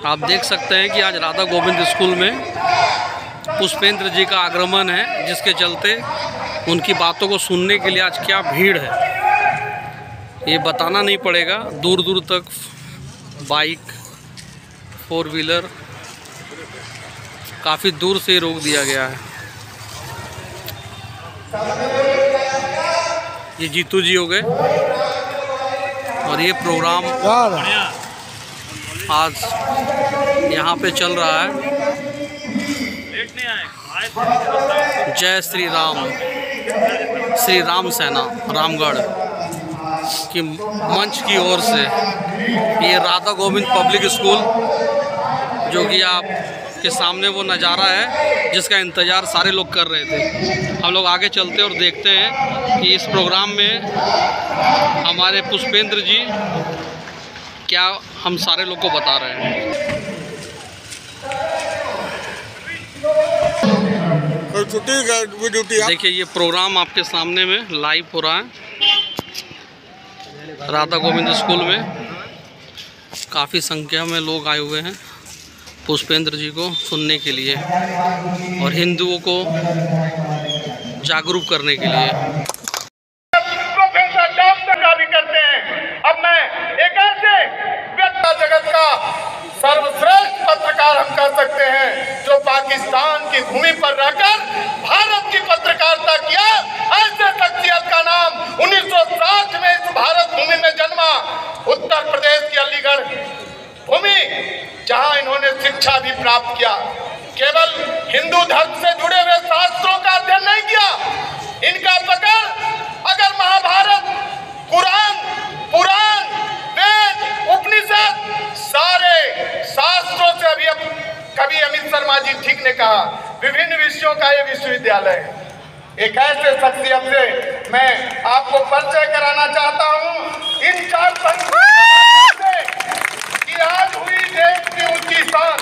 आप देख सकते हैं कि आज राधा गोविंद स्कूल में पुष्पेंद्र जी का आगमन है, जिसके चलते उनकी बातों को सुनने के लिए आज क्या भीड़ है ये बताना नहीं पड़ेगा। दूर दूर तक बाइक, 4 व्हीलर काफ़ी दूर से रोक दिया गया है। ये जीतू जी हो गए और ये प्रोग्राम आज यहाँ पे चल रहा है। जय श्री राम सेना रामगढ़ की मंच की ओर से ये राधा गोविंद पब्लिक स्कूल, जो कि आप के सामने वो नज़ारा है जिसका इंतज़ार सारे लोग कर रहे थे। हम लोग आगे चलते और देखते हैं कि इस प्रोग्राम में हमारे पुष्पेंद्र जी क्या हम सारे लोग को बता रहे हैं। देखिए ये प्रोग्राम आपके सामने में लाइव हो रहा है राधा गोविंद स्कूल में। काफ़ी संख्या में लोग आए हुए हैं पुष्पेंद्र जी को सुनने के लिए और हिंदुओं को जागरूक करने के लिए। प्रोफेसर डॉक्टर का भी करते हैं। अब मैं एक ऐसे व्यक्ति जगत का सर्वश्रेष्ठ पत्रकार हम कर सकते हैं जो पाकिस्तान की भूमि पर रहकर भारत की पत्रकारिता किया। ऐसे शख्सियत का नाम 1960 में इस भारत भूमि में जन्मा, उत्तर प्रदेश की अलीगढ़ भूमि, जहां इन्होंने शिक्षा भी प्राप्त किया। केवल हिंदू धर्म से जुड़े हुए शास्त्रों का अध्ययन नहीं किया। इनका पकड़ अगर महाभारत, कुरान, पुराण, वेद, उपनिषद, सारे शास्त्रों से अभी कभी अमित शर्मा जी ठीक ने कहा, विभिन्न विषयों का ये विश्वविद्यालय है। एक ऐसे शख्सियत से मैं आपको परिचय कराना चाहता हूँ। इन 4 पंक्तियों से कि आज हुई देश की ऊंची शान,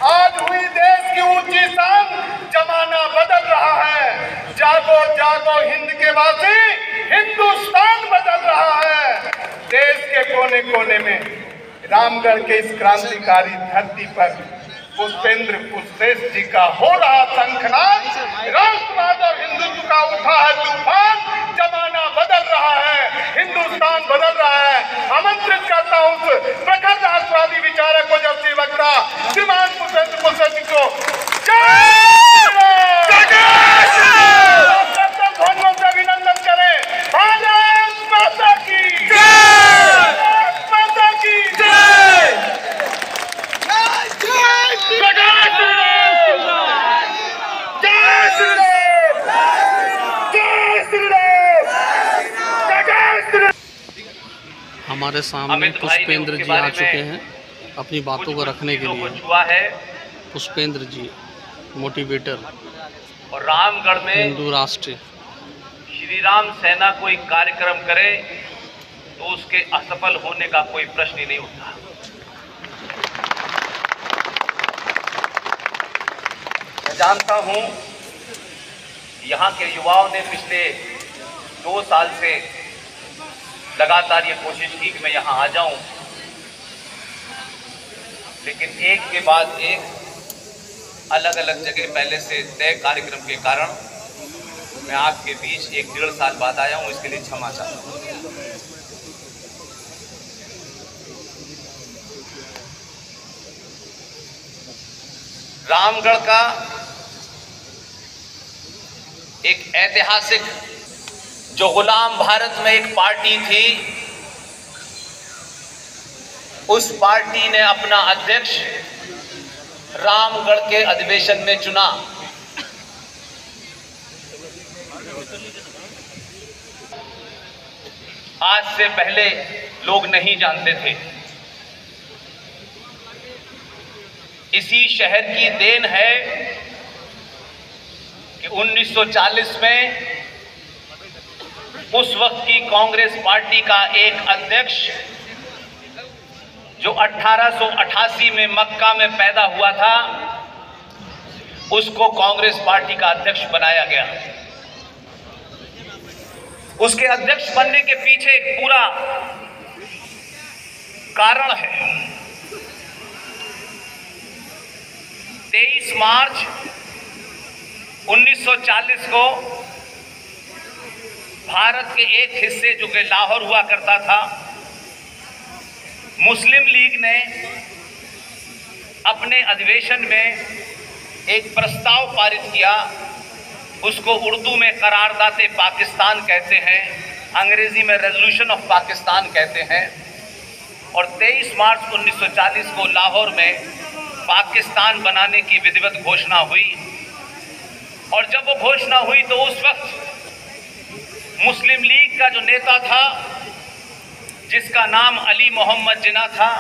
आज हुई देश की ऊंची शान, जमाना बदल रहा है। जागो जागो हिंद के वासी, हिंदुस्तान बदल रहा है। देश के कोने कोने में रामगढ़ के इस क्रांतिकारी धरती पर पुष्पेंद्र पुष्पेश जी का हो रहा शंखनाद, राष्ट्रवाद और हिंदुत्व का उठा है तूफान। जमाना बदल रहा है, हिंदुस्तान बदल रहा है। आमंत्रित करता हूँ उस प्रखर राष्ट्रवादी विचारक को, जब वक्ता श्रीमान पुष्पेंद्र पुष्पेश जी को ध्वनियों से अभिनंदन करें। भारत माता की जय, माता की जय। हमारे सामने पुष्पेंद्र जी आ चुके हैं अपनी बातों को रखने के लिए। पुष्पेंद्र जी मोटिवेटर और रामगढ़ में हिंदू राष्ट्र श्री राम सेना कोई कार्यक्रम करे तो उसके असफल होने का कोई प्रश्न ही नहीं उठता। मैं जानता हूं यहाँ के युवाओं ने पिछले 2 साल से लगातार ये कोशिश की कि मैं यहाँ आ जाऊं, लेकिन एक के बाद एक अलग अलग जगह पहले से तय कार्यक्रम के कारण मैं आपके बीच 1-1.5 साल बाद आया हूं। इसके लिए क्षमा चाहता हूं। रामगढ़ का एक ऐतिहासिक, जो गुलाम भारत में एक पार्टी थी, उस पार्टी ने अपना अध्यक्ष रामगढ़ के अधिवेशन में चुना। आज से पहले लोग नहीं जानते थे। इसी शहर की देन है कि 1940 में उस वक्त की कांग्रेस पार्टी का एक अध्यक्ष, जो 1888 में मक्का में पैदा हुआ था, उसको कांग्रेस पार्टी का अध्यक्ष बनाया गया। उसके अध्यक्ष बनने के पीछे एक पूरा कारण है। 23 मार्च 1940 को भारत के एक हिस्से जो कि लाहौर हुआ करता था, मुस्लिम लीग ने अपने अधिवेशन में एक प्रस्ताव पारित किया। उसको उर्दू में करारदाते पाकिस्तान कहते हैं, अंग्रेजी में रेजोल्यूशन ऑफ पाकिस्तान कहते हैं। और 23 मार्च 1940 को लाहौर में पाकिस्तान बनाने की विधिवत घोषणा हुई। और जब वो घोषणा हुई तो उस वक्त मुस्लिम लीग का जो नेता था, जिसका नाम अली मोहम्मद जिन्ना था,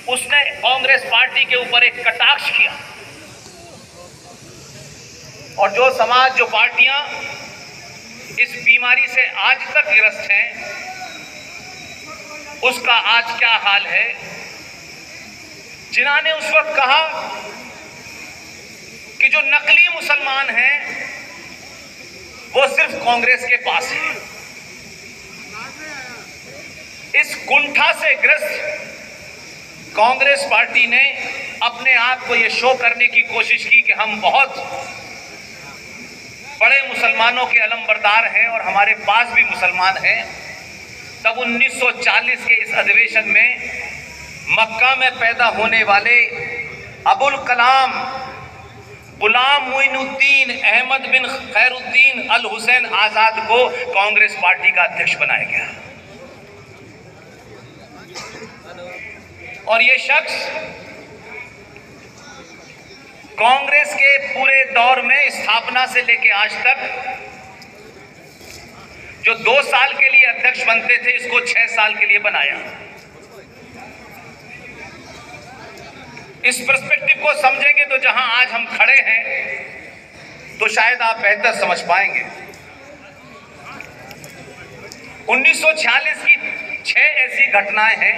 उसने कांग्रेस पार्टी के ऊपर एक कटाक्ष किया। और जो समाज, जो पार्टियां इस बीमारी से आज तक ग्रस्त हैं, उसका आज क्या हाल है। जिन्ना ने उस वक्त कहा कि जो नकली मुसलमान हैं वो सिर्फ कांग्रेस के पास है। इस कुंठा से ग्रस्त कांग्रेस पार्टी ने अपने आप को ये शो करने की कोशिश की कि हम बहुत बड़े मुसलमानों के अलमबरदार हैं और हमारे पास भी मुसलमान हैं। तब 1940 के इस अधिवेशन में मक्का में पैदा होने वाले अबुल कलाम गुलाम मोइनुद्दीन अहमद बिन खैरुद्दीन अल हुसैन आजाद को कांग्रेस पार्टी का अध्यक्ष बनाया गया। और ये शख्स कांग्रेस के पूरे दौर में, स्थापना से लेकर आज तक, जो 2 साल के लिए अध्यक्ष बनते थे, इसको 6 साल के लिए बनाया। इस पर्सपेक्टिव को समझेंगे तो जहां आज हम खड़े हैं तो शायद आप बेहतर समझ पाएंगे। 1946 की 6 ऐसी घटनाएं हैं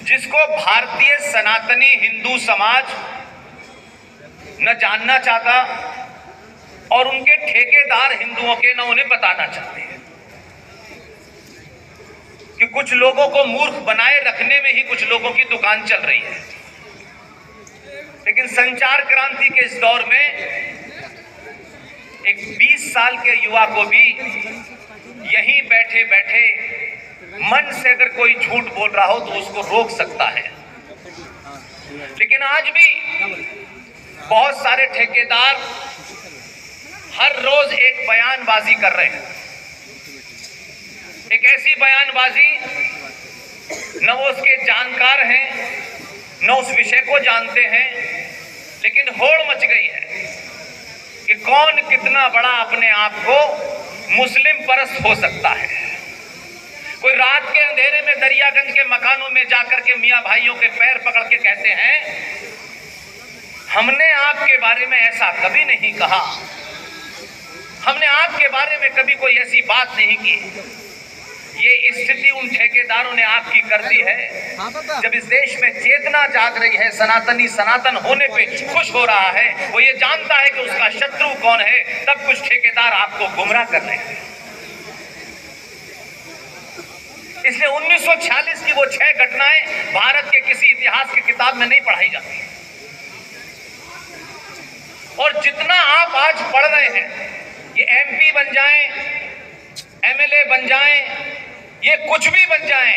जिसको भारतीय सनातनी हिंदू समाज न जानना चाहता और उनके ठेकेदार हिंदुओं के न उन्हें बताना चाहते हैं कि कुछ लोगों को मूर्ख बनाए रखने में ही कुछ लोगों की दुकान चल रही है। लेकिन संचार क्रांति के इस दौर में एक 20 साल के युवा को भी यहीं बैठे बैठे मन से अगर कोई झूठ बोल रहा हो तो उसको रोक सकता है। लेकिन आज भी बहुत सारे ठेकेदार हर रोज एक बयानबाजी कर रहे हैं। एक ऐसी बयानबाजी, न वो उसके जानकार हैं न उस विषय को जानते हैं, लेकिन होड़ मच गई है कि कौन कितना बड़ा अपने आप को मुस्लिम परस्त हो सकता है। कोई रात के अंधेरे में दरियागंज के मकानों में जाकर के मियां भाइयों के पैर पकड़ के कहते हैं, हमने आपके बारे में ऐसा कभी नहीं कहा, हमने आपके बारे में कभी कोई ऐसी बात नहीं की। ये स्थिति उन ठेकेदारों ने आपकी कर दी है। जब इस देश में चेतना जाग रही है, सनातनी सनातन होने पे खुश हो रहा है, वो ये जानता है कि उसका शत्रु कौन है, तब कुछ ठेकेदार आपको गुमराह कर रहे हैं। इसलिए 1946 की वो 6 घटनाएं भारत के किसी इतिहास की किताब में नहीं पढ़ाई जाती। और जितना आप आज पढ़ रहे हैं, ये एमपी बन जाएं, एमएलए बन जाएं, ये कुछ भी बन जाएं,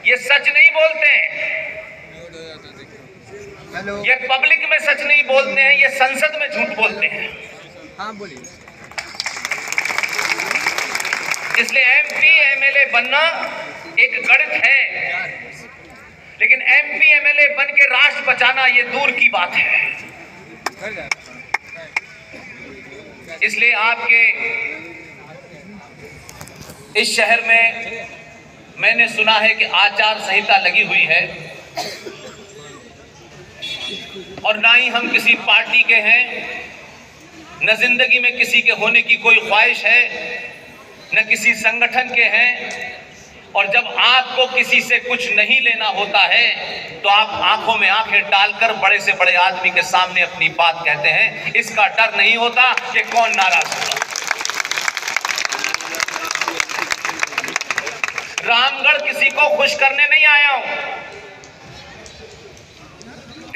ये सच नहीं बोलते हैं। ये पब्लिक में सच नहीं बोलते हैं, ये संसद में झूठ बोलते हैं। हाँ बोलिए। इसलिए एमपी एमएलए बनना एक गणित है, लेकिन एमपी एमएलए बन के राष्ट्र बचाना ये दूर की बात है। इसलिए आपके इस शहर में मैंने सुना है कि आचार संहिता लगी हुई है, और ना ही हम किसी पार्टी के हैं, न जिंदगी में किसी के होने की कोई ख्वाहिश है, न किसी संगठन के हैं। और जब आपको किसी से कुछ नहीं लेना होता है तो आप आंखों में आंखें डालकर बड़े से बड़े आदमी के सामने अपनी बात कहते हैं। इसका डर नहीं होता कि कौन नाराज होगा। रामगढ़ किसी को खुश करने नहीं आया हूं।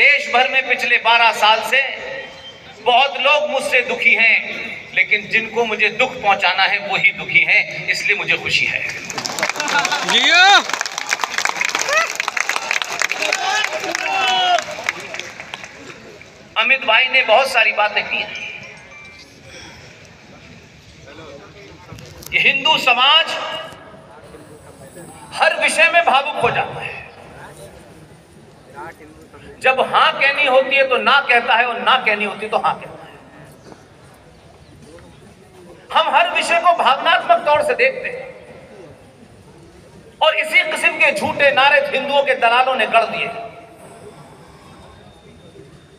देश भर में पिछले 12 साल से बहुत लोग मुझसे दुखी हैं, लेकिन जिनको मुझे दुख पहुंचाना है वो ही दुखी हैं, इसलिए मुझे खुशी है। अमित भाई ने बहुत सारी बातें की हैं। हिंदू समाज हर विषय में भावुक हो जाता है। जब हां कहनी होती है तो ना कहता है, और ना कहनी होती है तो हां कहता है। हम हर विषय को भावनात्मक तौर से देखते हैं, और इसी किस्म के झूठे नारे हिंदुओं के दलालों ने गढ़ दिए,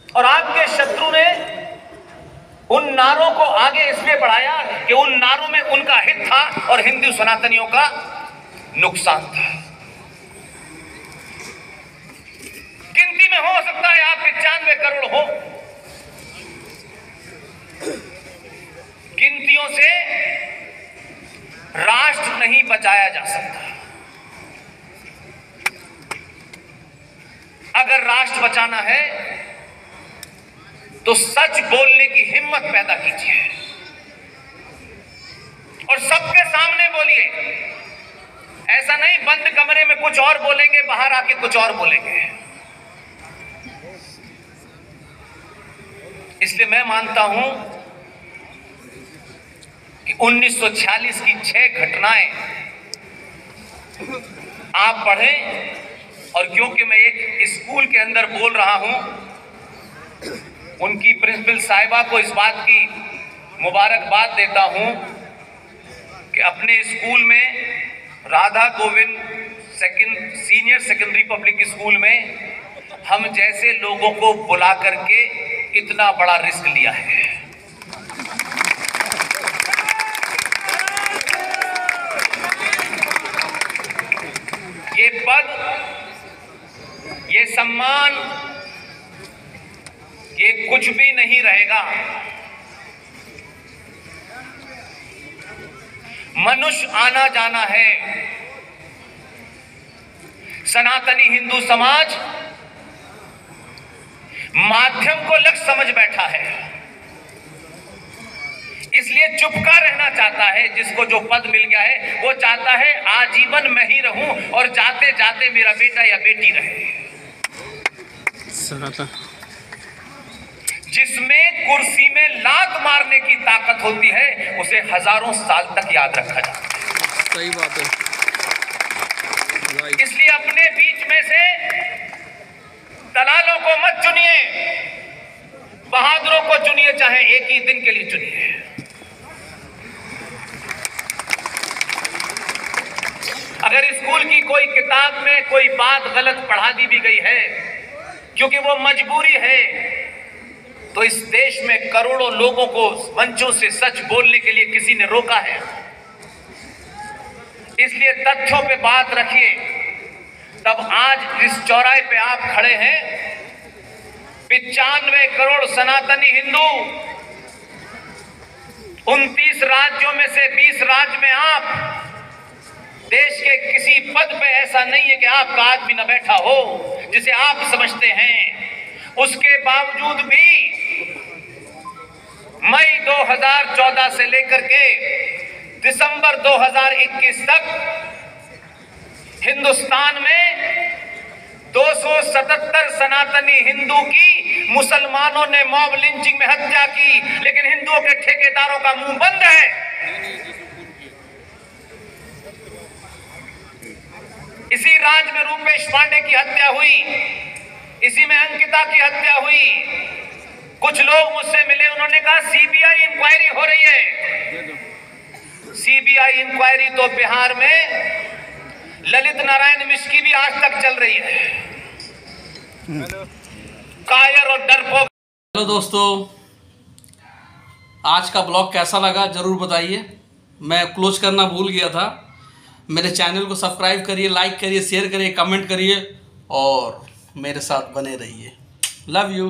और आपके शत्रु ने उन नारों को आगे इसलिए बढ़ाया कि उन नारों में उनका हित था और हिंदू सनातनियों का नुकसान था। गिनती में हो सकता है आप 95 करोड़ हो, गिनतियों से राष्ट्र नहीं बचाया जा सकता। अगर राष्ट्र बचाना है तो सच बोलने की हिम्मत पैदा कीजिए और सबके सामने बोलिए। ऐसा नहीं बंद कमरे में कुछ और बोलेंगे, बाहर आके कुछ और बोलेंगे। इसलिए मैं मानता हूं कि 1946 की 6 घटनाएं आप पढ़ें, और क्योंकि मैं एक स्कूल के अंदर बोल रहा हूं, उनकी प्रिंसिपल साहिबा को इस बात की मुबारकबाद देता हूं कि अपने स्कूल में Radha Govind senior secondary public school में हम जैसे लोगों को बुला करके इतना बड़ा रिस्क लिया है। ये पद, ये सम्मान, ये कुछ भी नहीं रहेगा। मनुष्य आना जाना है। सनातनी हिंदू समाज माध्यम को लक्ष्य समझ बैठा है, इसलिए चुपका रहना चाहता है। जिसको जो पद मिल गया है वो चाहता है आजीवन मैं ही रहूं और जाते जाते मेरा बेटा या बेटी रहे। जिसमें कुर्सी में लात मारने की ताकत होती है उसे हजारों साल तक याद रखा जाता है। सही बात है। इसलिए अपने बीच में से दलालों को मत चुनिए, बहादुरों को चुनिए, चाहे एक ही दिन के लिए चुनिए। अगर स्कूल की कोई किताब में कोई बात गलत पढ़ा दी भी गई है, क्योंकि वो मजबूरी है, तो इस देश में करोड़ों लोगों को मंचों से सच बोलने के लिए किसी ने रोका है। इसलिए तथ्यों पे बात रखिए। तब आज इस चौराहे पे आप खड़े हैं, 95 करोड़ सनातनी हिंदू, 29 राज्यों में से 20 राज्य में आप, देश के किसी पद पे ऐसा नहीं है कि आपका आदमी न बैठा हो जिसे आप समझते हैं। उसके बावजूद भी मई 2014 से लेकर के दिसंबर 2021 तक हिंदुस्तान में 277 सनातनी हिंदू की मुसलमानों ने मॉब लिंचिंग में हत्या की, लेकिन हिंदुओं के ठेकेदारों का मुंह बंद है। इसी राज्य में रूपेश पांडे की हत्या हुई, इसी में अंकिता की हत्या हुई। कुछ लोग मुझसे मिले, उन्होंने कहा सीबीआई इंक्वायरी हो रही है। सीबीआई इंक्वायरी तो बिहार में ललित नारायण मिश्र की भी आज तक चल रही है। कायर और डरपोक। हेलो दोस्तों, आज का ब्लॉग कैसा लगा जरूर बताइए। मैं क्लोज करना भूल गया था। मेरे चैनल को सब्सक्राइब करिए, लाइक करिए, शेयर करिए, कमेंट करिए और मेरे साथ बने रहिए। Love you.